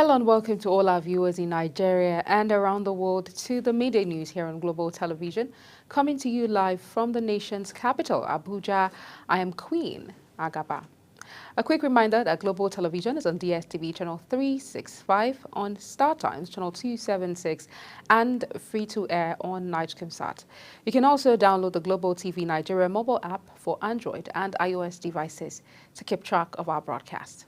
Hello and welcome to all our viewers in Nigeria and around the world to the Midday News here on Global Television, coming to you live from the nation's capital, Abuja. I am Queen Agaba. A quick reminder that Global Television is on DSTV channel 365, on Star Times channel 276, and free to air on Nigecomsat. You can also download the Global TV Nigeria mobile app for Android and iOS devices to keep track of our broadcast.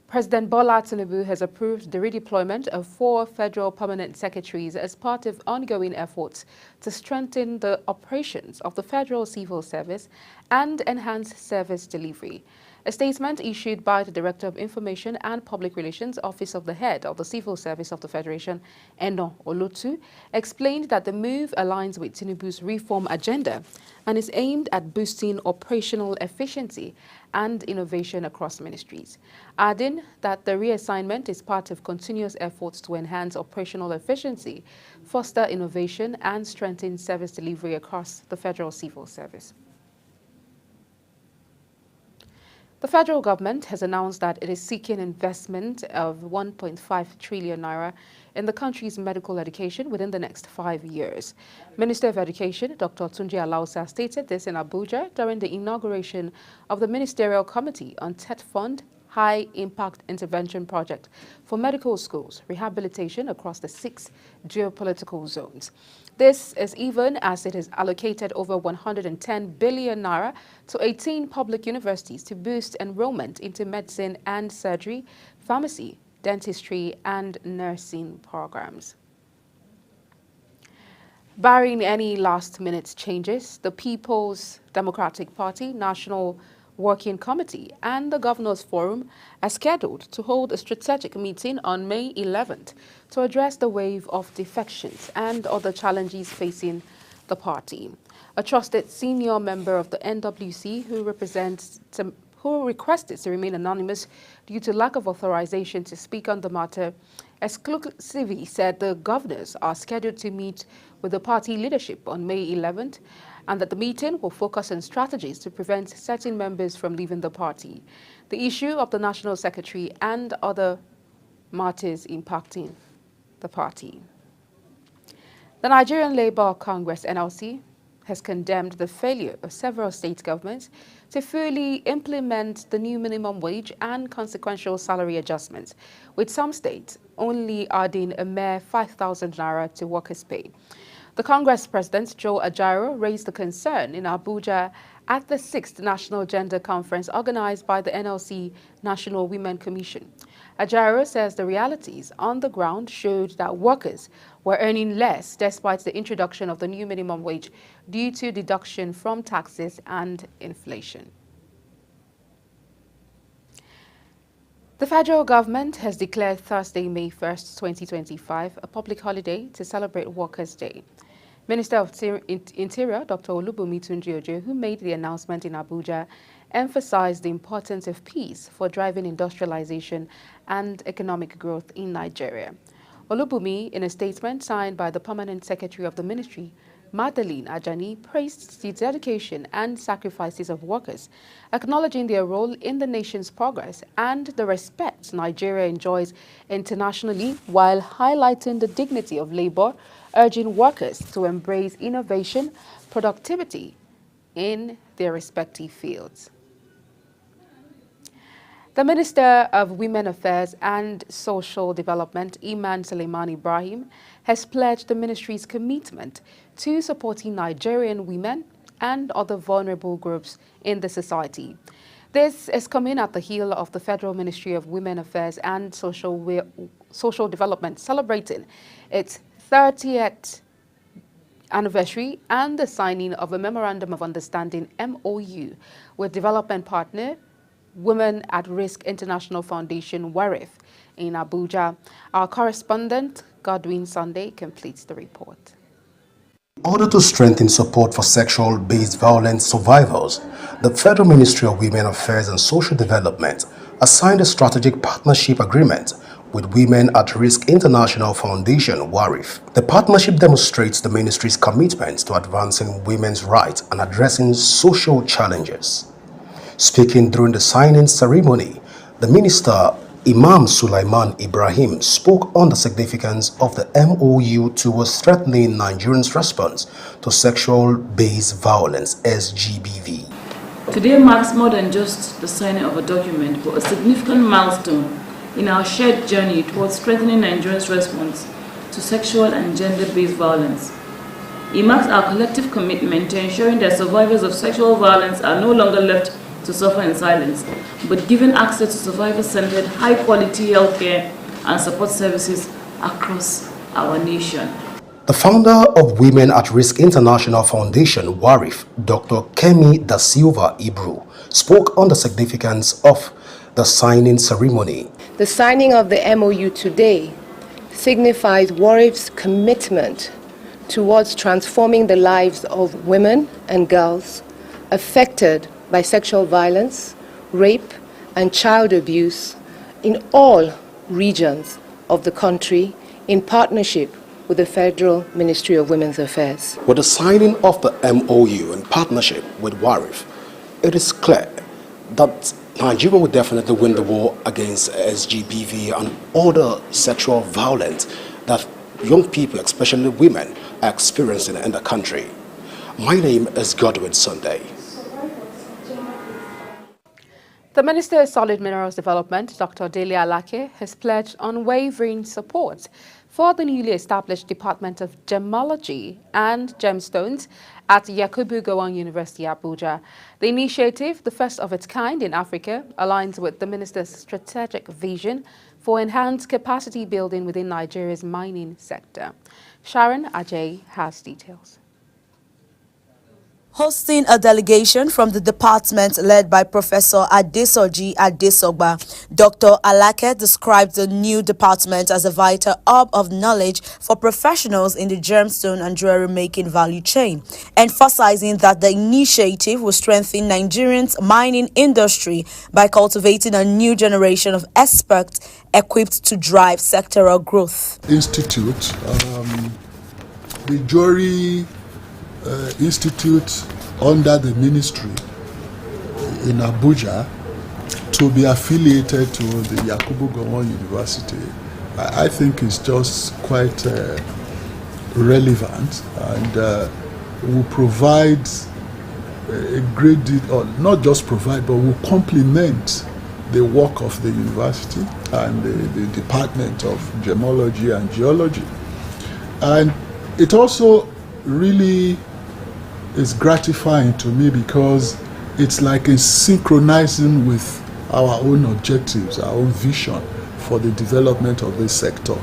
President Bola Tinubu has approved the redeployment of 4 federal permanent secretaries as part of ongoing efforts to strengthen the operations of the Federal Civil Service and enhance service delivery. A statement issued by the Director of Information and Public Relations, Office of the Head of the Civil Service of the Federation, Eno Olotu, explained that the move aligns with Tinubu's reform agenda and is aimed at boosting operational efficiency and innovation across ministries, adding that the reassignment is part of continuous efforts to enhance operational efficiency, foster innovation, and strengthen service delivery across the Federal Civil Service. The federal government has announced that it is seeking investment of 1.5 trillion naira in the country's medical education within the next 5 years. Minister of Education, Dr. Tunji Alausa, stated this in Abuja during the inauguration of the Ministerial Committee on TET Fund High Impact Intervention Project for medical schools rehabilitation across the 6 geopolitical zones. This is even as it has allocated over 110 billion naira to 18 public universities to boost enrollment into medicine and surgery, pharmacy, dentistry, and nursing programs. Barring any last-minute changes, the People's Democratic Party National Working Committee and the Governors Forum are scheduled to hold a strategic meeting on May 11th to address the wave of defections and other challenges facing the party. A trusted senior member of the NWC who requested to remain anonymous due to lack of authorization to speak on the matter, exclusively said the governors are scheduled to meet with the party leadership on May 11th and that the meeting will focus on strategies to prevent certain members from leaving the party, the issue of the National Secretary and other matters impacting the party. The Nigerian Labour Congress, NLC, has condemned the failure of several state governments to fully implement the new minimum wage and consequential salary adjustments, with some states only adding a mere 5,000 naira to workers' pay. The Congress President, Joe Ajaero, raised the concern in Abuja at the 6th National Gender Conference organized by the NLC National Women Commission. Ajaero says the realities on the ground showed that workers were earning less despite the introduction of the new minimum wage due to deduction from taxes and inflation. The federal government has declared Thursday, May 1st, 2025, a public holiday to celebrate Workers' Day. Minister of Interior, Dr. Olubunmi Tunji-Ojo, who made the announcement in Abuja, emphasized the importance of peace for driving industrialization and economic growth in Nigeria. Olubunmi, in a statement signed by the Permanent Secretary of the Ministry, Madeline Ajani, praised the dedication and sacrifices of workers, acknowledging their role in the nation's progress and the respect Nigeria enjoys internationally, while highlighting the dignity of labor, urging workers to embrace innovation, productivity in their respective fields. The Minister of Women Affairs and Social Development, Iman Suleiman Ibrahim, has pledged the ministry's commitment to supporting Nigerian women and other vulnerable groups in the society. This is coming at the heel of the Federal Ministry of Women Affairs and Social Development celebrating its 30th anniversary and the signing of a Memorandum of Understanding MOU with development partner Women at Risk International Foundation, WARIF, in Abuja. Our correspondent, Godwin Sunday, completes the report. In order to strengthen support for sexual-based violence survivors, the Federal Ministry of Women Affairs and Social Development has signed a strategic partnership agreement with Women at Risk International Foundation, WARIF. The partnership demonstrates the ministry's commitment to advancing women's rights and addressing social challenges. Speaking during the signing ceremony, the minister Imam Sulaiman Ibrahim spoke on the significance of the MOU towards strengthening Nigerians' response to sexual-based violence (SGBV). Today marks more than just the signing of a document, but a significant milestone in our shared journey towards strengthening Nigerians' response to sexual and gender-based violence. It marks our collective commitment to ensuring that survivors of sexual violence are no longer left to suffer in silence, but given access to survivor-centered, high-quality healthcare and support services across our nation. The founder of Women at Risk International Foundation, WARIF, Dr. Kemi Da Silva Ibru, spoke on the significance of the signing ceremony. The signing of the MOU today signifies WARIF's commitment towards transforming the lives of women and girls affected by sexual violence, rape, and child abuse in all regions of the country in partnership with the Federal Ministry of Women's Affairs. With the signing of the MOU in partnership with WARIF, it is clear that Nigeria will definitely win the war against SGBV and other sexual violence that young people, especially women, are experiencing in the country. My name is Godwin Sunday. The Minister of Solid Minerals Development, Dr. Dele Alake, has pledged unwavering support for the newly established Department of Gemology and Gemstones at Yakubu Gowon University, Abuja. The initiative, the first of its kind in Africa, aligns with the Minister's strategic vision for enhanced capacity building within Nigeria's mining sector. Sharon Ajay has details. Hosting a delegation from the department led by Professor Adesoji Adesogba, Dr. Alake described the new department as a vital hub of knowledge for professionals in the gemstone and jewelry-making value chain, emphasizing that the initiative will strengthen Nigerians' mining industry by cultivating a new generation of experts equipped to drive sectoral growth. Institute, the jewelry institute under the ministry in Abuja to be affiliated to the Yakubu Gowon University, I think is just quite relevant and will provide a great deal, or not just provide, but will complement the work of the university and the Department of Gemology and Geology. And it also really is gratifying to me because it's like in synchronizing with our own objectives, our own vision for the development of this sector.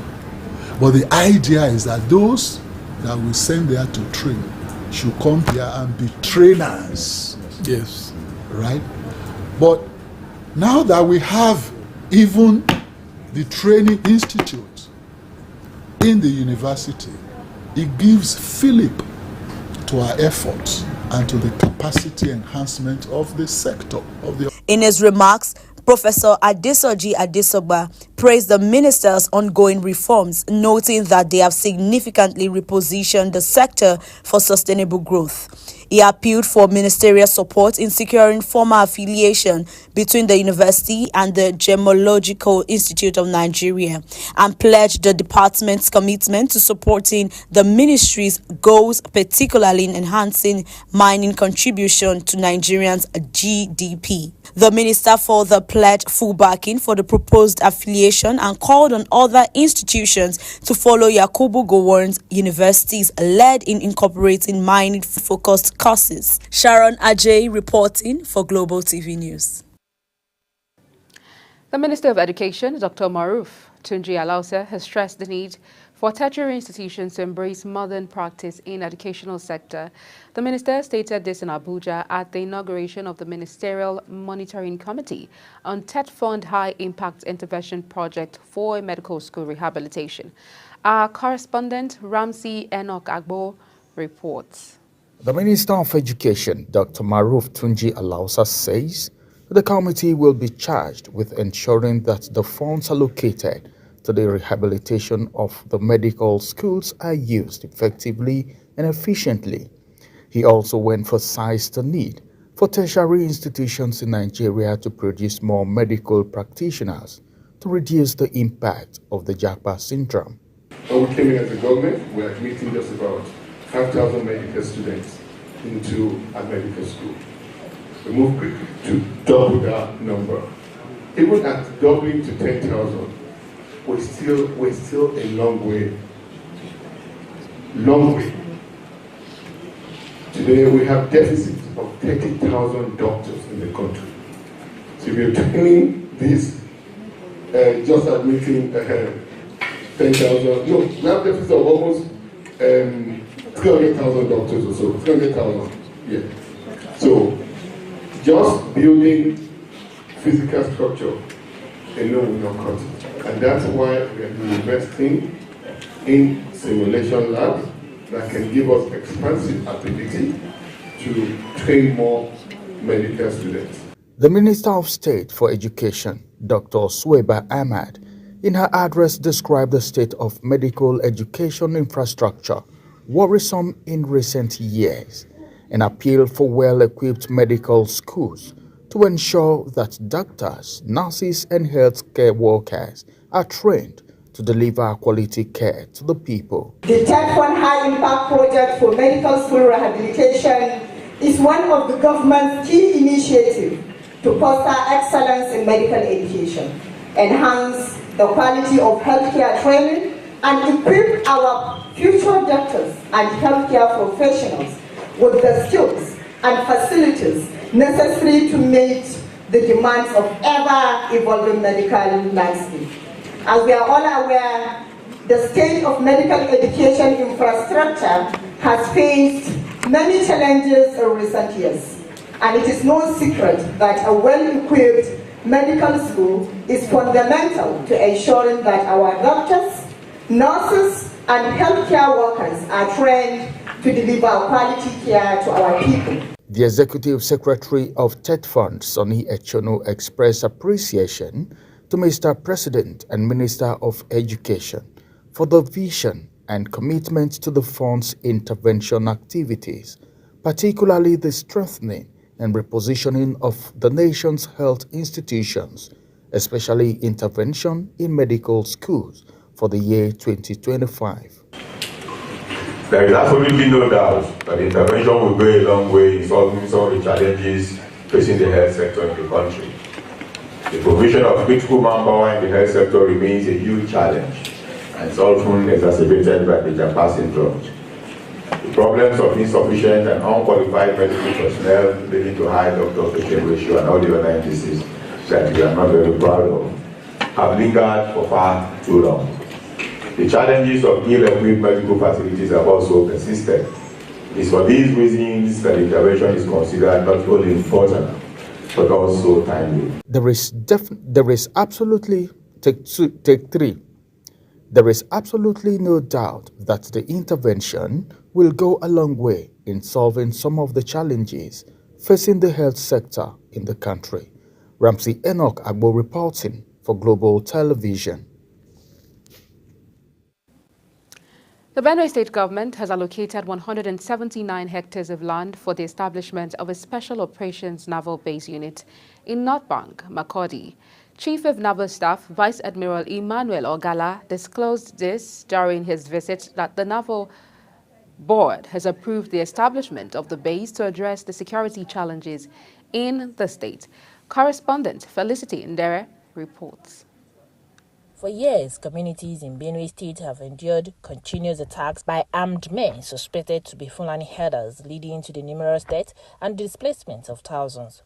But the idea is that those that we send there to train should come here and be trainers. Yes. Right? But now that we have even the training institute in the university, it gives fillip to our efforts and to the capacity enhancement of the sector. In his remarks, Professor Adesoji Adesogba praised the minister's ongoing reforms, noting that they have significantly repositioned the sector for sustainable growth. He appealed for ministerial support in securing formal affiliation between the university and the Gemological Institute of Nigeria and pledged the department's commitment to supporting the ministry's goals, particularly in enhancing mining contribution to Nigerians' GDP. The minister further pledged full backing for the proposed affiliation and called on other institutions to follow Yakubu Gowon University's lead in incorporating mining-focused courses. Sharon Ajay reporting for Global TV News. The Minister of Education, Dr. Maruf Tunji Alausa, has stressed the need for tertiary institutions to embrace modern practice in educational sector. The minister stated this in Abuja at the inauguration of the Ministerial Monitoring Committee on TET Fund High Impact Intervention Project for Medical School Rehabilitation. Our correspondent Ramsey Enoch Agbo reports. The Minister of Education, Dr. Maruf Tunji Alausa, says the committee will be charged with ensuring that the funds allocated to the rehabilitation of the medical schools are used effectively and efficiently. He also emphasized the need for tertiary institutions in Nigeria to produce more medical practitioners to to reduce the impact of the Japa syndrome. When we came in as a government, we were admitting just about 5,000 medical students into a medical school. We moved quickly to double that number. Even at doubling to 10,000, we're still a long way. Long way. Today we have deficit of 30,000 doctors in the country. So if you're training this, just admitting 10,000, no, we have deficit of almost 300,000 doctors or so, 300,000, yeah. So just building physical structure alone will not cut it. And that's why we are investing in simulation labs that can give us expansive ability to train more medical students. The Minister of State for Education, Dr. Suwaiba Ahmad, in her address described the state of medical education infrastructure worrisome in recent years and appealed for well-equipped medical schools to ensure that doctors, nurses and healthcare workers are trained to deliver quality care to the people. The third one, high impact project for medical school rehabilitation, is one of the government's key initiatives to foster excellence in medical education, enhance the quality of healthcare training, and equip our future doctors and healthcare professionals with the skills and facilities necessary to meet the demands of ever-evolving medical landscape. As we are all aware, the state of medical education infrastructure has faced many challenges in recent years, and it is no secret that a well-equipped medical school is fundamental to ensuring that our doctors, nurses, and healthcare workers are trained to deliver quality care to our people. The Executive Secretary of TED Fund, Sonny Echono, expressed appreciation to Mr. President and Minister of Education for the vision and commitment to the fund's intervention activities, particularly the strengthening and repositioning of the nation's health institutions, especially intervention in medical schools for the year 2025. There is absolutely no doubt that intervention will go a long way in solving some of the challenges facing the health sector in the country. The provision of critical manpower in the health sector remains a huge challenge and is often exacerbated by the Japa syndrome. The problems of insufficient and unqualified medical personnel leading to high doctor-patient ratio and all the other indices that we are not very proud of have lingered for far too long. The challenges of ill-equipped medical facilities have also persisted. It is for these reasons that intervention is considered not only important but also timely. There is absolutely no doubt that the intervention will go a long way in solving some of the challenges facing the health sector in the country. Ramsey Enoch Agbo reporting for Global Television. The Benue State government has allocated 179 hectares of land for the establishment of a Special Operations Naval Base Unit in North Bank, Makurdi. Chief of Naval Staff Vice Admiral Emmanuel Ogala disclosed this during his visit that the Naval Board has approved the establishment of the base to address the security challenges in the state. Correspondent Felicity Ndere reports. For years, communities in Benue State have endured continuous attacks by armed men suspected to be Fulani herders, leading to the numerous deaths and displacement of thousands.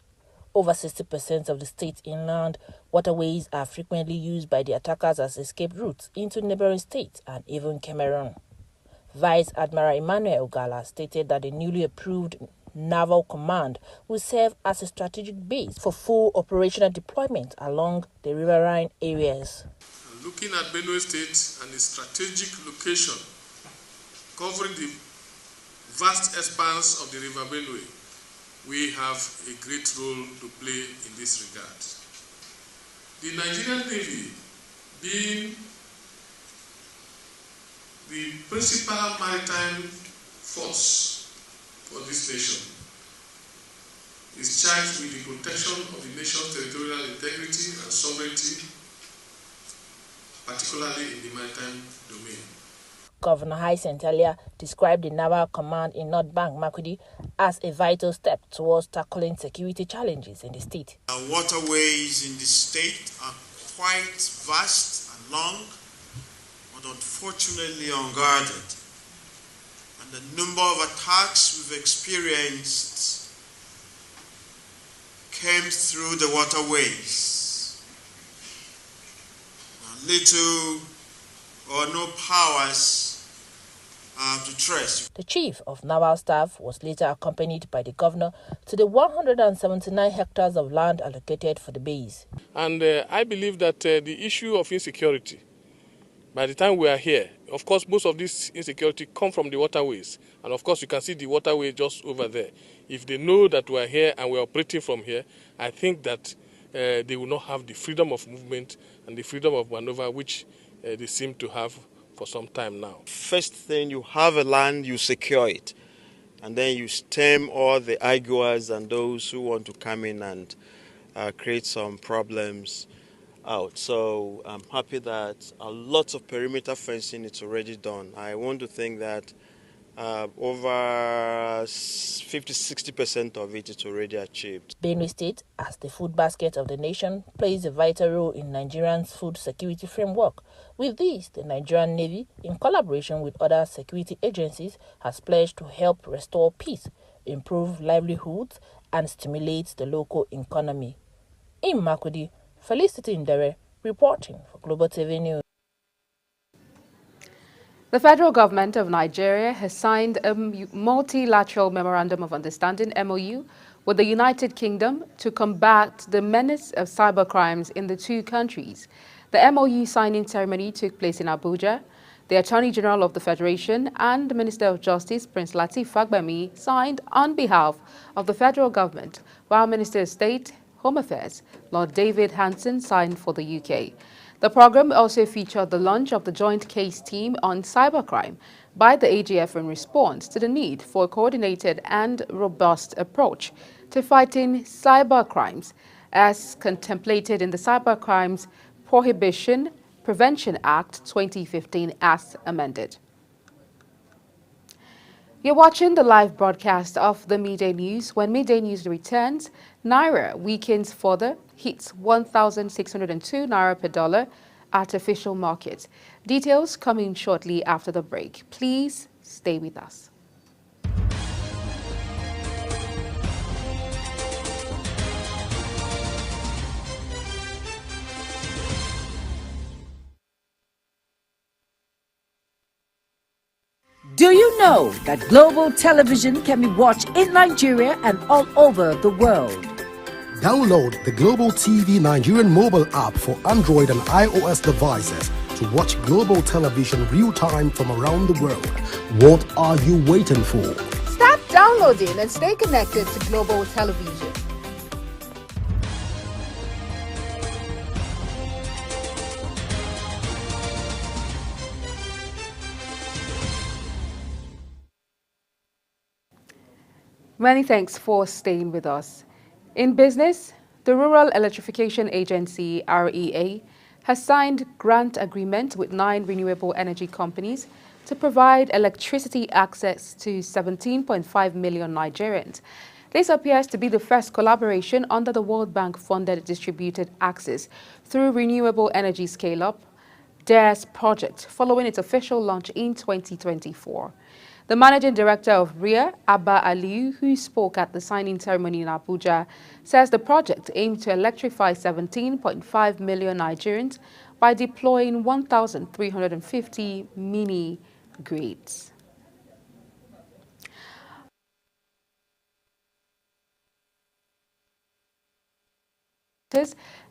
Over 60% of the state's inland waterways are frequently used by the attackers as escape routes into neighboring states and even Cameroon. Vice Admiral Emmanuel Ogala stated that the newly approved Naval Command will serve as a strategic base for full operational deployment along the riverine areas. Looking at Benue State and its strategic location, covering the vast expanse of the River Benue, we have a great role to play in this regard. The Nigerian Navy, being the principal maritime force for this nation, is charged with the protection of the nation's territorial integrity and sovereignty, particularly in the maritime domain. Governor Hyacinth earlier described the Naval Command in North Bank, Makurdi, as a vital step towards tackling security challenges in the state. Our waterways in the state are quite vast and long, but unfortunately unguarded. And the number of attacks we've experienced came through the waterways. Little or no powers to trace. The chief of naval staff was later accompanied by the governor to the 179 hectares of land allocated for the base. And I believe that the issue of insecurity, by the time we are here, of course, most of this insecurity come from the waterways. And of course, you can see the waterway just over there. If they know that we are here and we are operating from here, I think that they will not have the freedom of movement and the freedom of maneuver which they seem to have for some time now. First thing, you have a land, you secure it. And then you stem all the arguers and those who want to come in and create some problems out. So I'm happy that a lot of perimeter fencing is already done. I want to think that over 50-60% of it is already achieved. Benue State, as the food basket of the nation, plays a vital role in Nigeria's food security framework. With this, the Nigerian Navy, in collaboration with other security agencies, has pledged to help restore peace, improve livelihoods, and stimulate the local economy. In Makurdi, Felicity Ndere, reporting for Global TV News. The federal government of Nigeria has signed a multilateral memorandum of understanding (MOU) with the United Kingdom to combat the menace of cybercrimes in the two countries. The MOU signing ceremony took place in Abuja. The Attorney General of the Federation and the Minister of Justice, Prince Lateef Fagbemi, signed on behalf of the federal government, while Minister of State, Home Affairs, Lord David Hanson, signed for the UK. The program also featured the launch of the Joint Case Team on Cybercrime by the AGF in response to the need for a coordinated and robust approach to fighting cybercrimes as contemplated in the Cybercrimes Prohibition Prevention Act 2015 as amended. You're watching the live broadcast of the Midday News. When Midday News returns, Naira weakens further, hits 1,602 Naira per dollar at official market. Details coming shortly after the break. Please stay with us. Do you know that global television can be watched in Nigeria and all over the world? Download the Global TV Nigerian mobile app for Android and iOS devices to watch global television real-time from around the world. What are you waiting for? Start downloading and stay connected to global television. Many thanks for staying with us. In business, the Rural Electrification Agency, REA, has signed grant agreement with 9 renewable energy companies to provide electricity access to 17.5 million Nigerians. This appears to be the first collaboration under the World Bank-funded distributed access through renewable energy scale-up, DARE's project, following its official launch in 2024. The managing director of REA, Abba Aliyu, who spoke at the signing ceremony in Abuja, says the project aims to electrify 17.5 million Nigerians by deploying 1,350 mini-grids.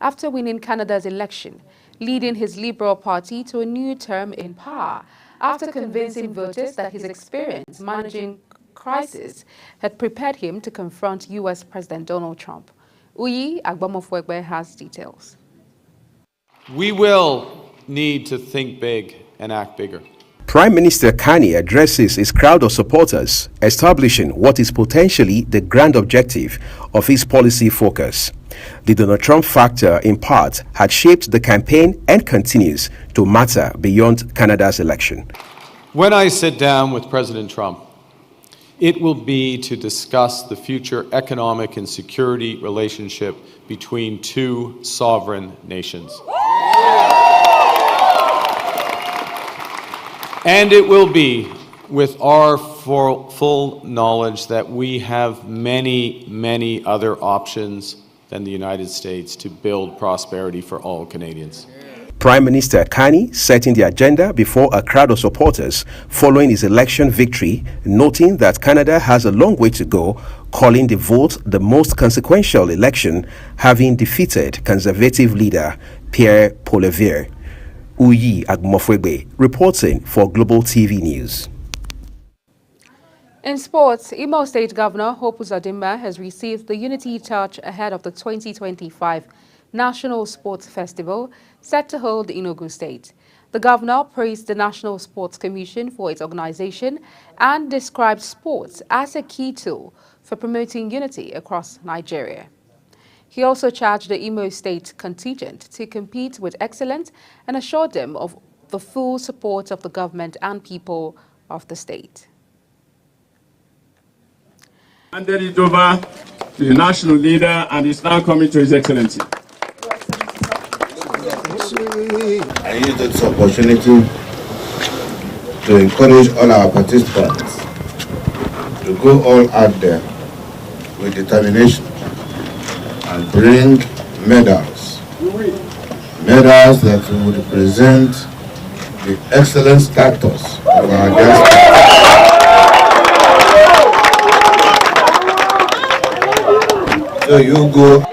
After winning Canada's election, leading his Liberal Party to a new term in power, after convincing voters that his experience managing crisis had prepared him to confront U.S. President Donald Trump. Uyi Agbamofwegbe has details. We will need to think big and act bigger. Prime Minister Kani addresses his crowd of supporters, establishing what is potentially the grand objective of his policy focus. The Donald Trump factor, in part, had shaped the campaign and continues to matter beyond Canada's election. When I sit down with President Trump, it will be to discuss the future economic and security relationship between two sovereign nations. And it will be with our full knowledge that we have many, many other options than the United States to build prosperity for all Canadians. Prime Minister Kani setting the agenda before a crowd of supporters following his election victory, noting that Canada has a long way to go, calling the vote the most consequential election, having defeated Conservative leader Pierre Poilievre. Uyi Agmofwegbe reporting for Global TV News. In sports, Imo State Governor Hope Uzodimma has received the Unity Touch ahead of the 2025 National Sports Festival set to hold in Ogun State. The governor praised the National Sports Commission for its organization and described sports as a key tool for promoting unity across Nigeria. He also charged the Imo State contingent to compete with excellence and assured them of the full support of the government and people of the state. Handed it over to the national leader and is now coming to His Excellency. I use this opportunity to encourage all our participants to go all out there with determination and bring medals. Medals that will represent the excellent status of our diaspora. So you go.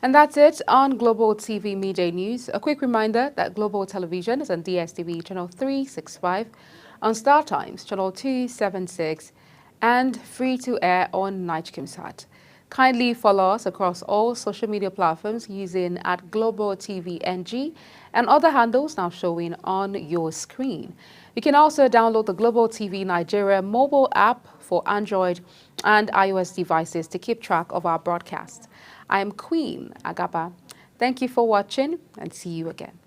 And that's it on Global TV Midday News. A quick reminder that Global Television is on DSTV channel 365, on Star Times channel 276, and free to air on Nightcomsat. Kindly follow us across all social media platforms using @GlobalTVNG and other handles now showing on your screen. You can also download the Global TV Nigeria mobile app for Android and iOS devices to keep track of our broadcast. I am Queen Agaba. Thank you for watching and see you again.